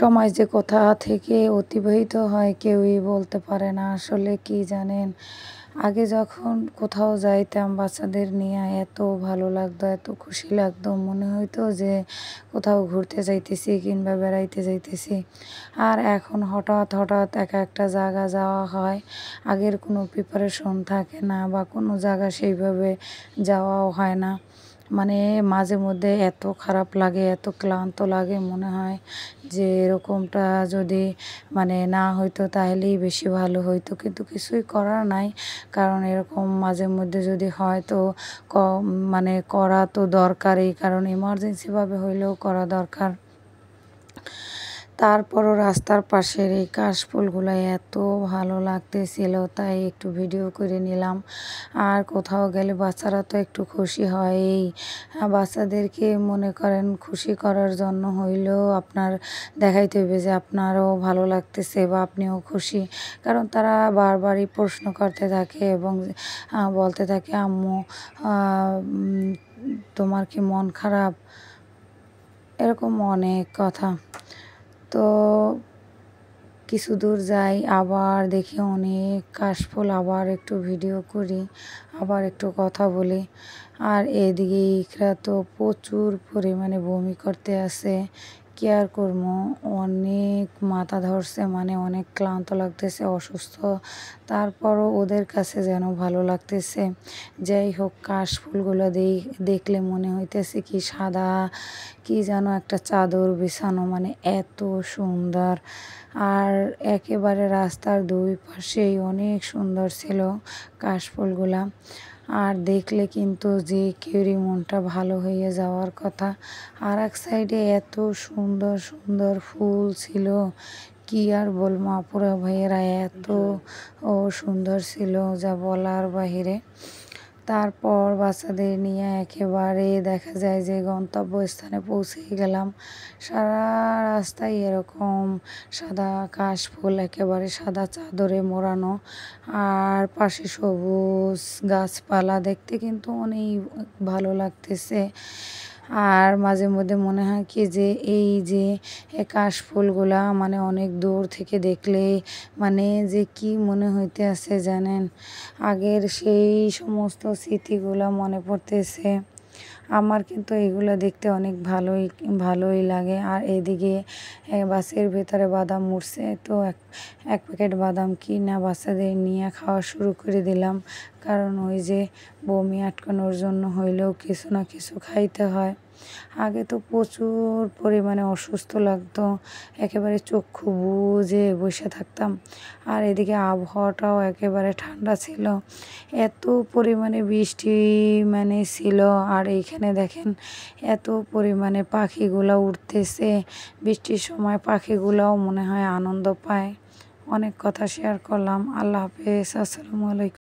সময় যে কোথা থেকে অতিবাহিত হয় কেউই বলতে পারে না। আসলে কি জানেন, আগে যখন কোথাও যাইতাম বাচ্চাদের নিয়ে এত ভালো লাগতো, এত খুশি লাগতো, মনে হইতো যে কোথাও ঘুরতে যাইতেছি কিংবা বেড়াইতে যাইতেছি। আর এখন হঠাৎ হঠাৎ একা একটা জায়গা যাওয়া হয়, আগের কোনো প্রিপারেশন থাকে না বা কোনো জায়গা সেইভাবে যাওয়াও হয় না। মানে মাঝে মধ্যে এত খারাপ লাগে, এত ক্লান্ত লাগে, মনে হয় যে এরকমটা যদি না হইতো তাহলেই বেশি ভালো হইতো, কিন্তু কিছুই করার নাই। কারণ এরকম মাঝে মধ্যে যদি হয় তো ক করা তো দরকারই, কারণ এমার্জেন্সিভাবে হইলেও করা দরকার। তারপরও রাস্তার পাশের এই কাশফুলগুলো এত ভালো লাগতেছিল, তাই একটু ভিডিও করে নিলাম। আর কোথাও গেলে বাচ্চারা তো একটু খুশি হয়ই। বাচ্চাদেরকে মনে করেন খুশি করার জন্য হইলেও আপনার দেখাইতে হবে যে আপনারও ভালো লাগতেছে বা আপনিও খুশি। কারণ তারা বারবারই প্রশ্ন করতে থাকে এবং বলতে থাকে, আম্মু তোমার কি মন খারাপ, এরকম অনেক কথা। তো কিছু দূর যাই, আবার দেখি অনেক কাশফুল, আবার একটু ভিডিও করি, আবার একটু কথা বলি। আর এদিকে ইকরা তো প্রচুর পরিমাণে বমি করতে আসে। কি আর করবো, অনেক মাথা ধরছে, অনেক ক্লান্ত লাগতেছে, অসুস্থ। তারপরও ওদের কাছে যেন ভালো লাগতেছে। যাই হোক, কাশফুলগুলো দেখলে মনে হইতেছে কি সাদা, কি যেন একটা চাদর বিছানো, এত সুন্দর। আর একেবারে রাস্তার দুই পাশেই অনেক সুন্দর ছিল কাশফুলগুলা। আর দেখলে কিন্তু যে কেউরই মনটা ভালো হয়ে যাওয়ার কথা। আর এক সাইডে এত সুন্দর সুন্দর ফুল ছিল, কি আর বলবো আপুরা ভাইয়েরা, এত সুন্দর ছিল যা বলার বাহিরে। তারপর বাচ্চাদের নিয়ে একেবারে দেখা যায় যে গন্তব্যস্থানে পৌঁছে গেলাম। সারা রাস্তায় এরকম সাদা কাশফুল, একেবারে সাদা চাদরে মোড়ানো, আর পাশে সবুজ গাছপালা, দেখতে কিন্তু অনেক ভালো লাগতেছে। আর মাঝে মধ্যে মনে হয় কি যে এই যে কাশফুলগুলা অনেক দূর থেকে দেখলে যে কি মনে হইতে আছে জানেন, আগের সেই সমস্ত স্মৃতিগুলা মনে পড়তেছে। আমার কিন্তু এগুলো দেখতে অনেক ভালোই লাগে। আর এদিকে বাসের ভেতরে বাদাম উঠছে, তো এক প্যাকেট বাদাম কিনা বাচ্চাদের নিয়ে খাওয়া শুরু করে দিলাম। কারণ ওই যে বমি আটকানোর জন্য হইলেও কিছু না কিছু খাইতে হয়। আগে তো প্রচুর পরিমাণে অসুস্থ লাগতো, একেবারে চক্ষু বুজে বসে থাকতাম। আর এদিকে আবহাওয়াটাও একেবারে ঠান্ডা ছিল, এত পরিমাণে বৃষ্টি ছিল। আর এইখানে দেখেন এত পরিমাণে পাখিগুলো উঠতেছে, বৃষ্টির সময় পাখিগুলোও মনে হয় আনন্দ পায়। অনেক কথা শেয়ার করলাম। আল্লাহ হাফেজ, আসসালামু আলাইকুম।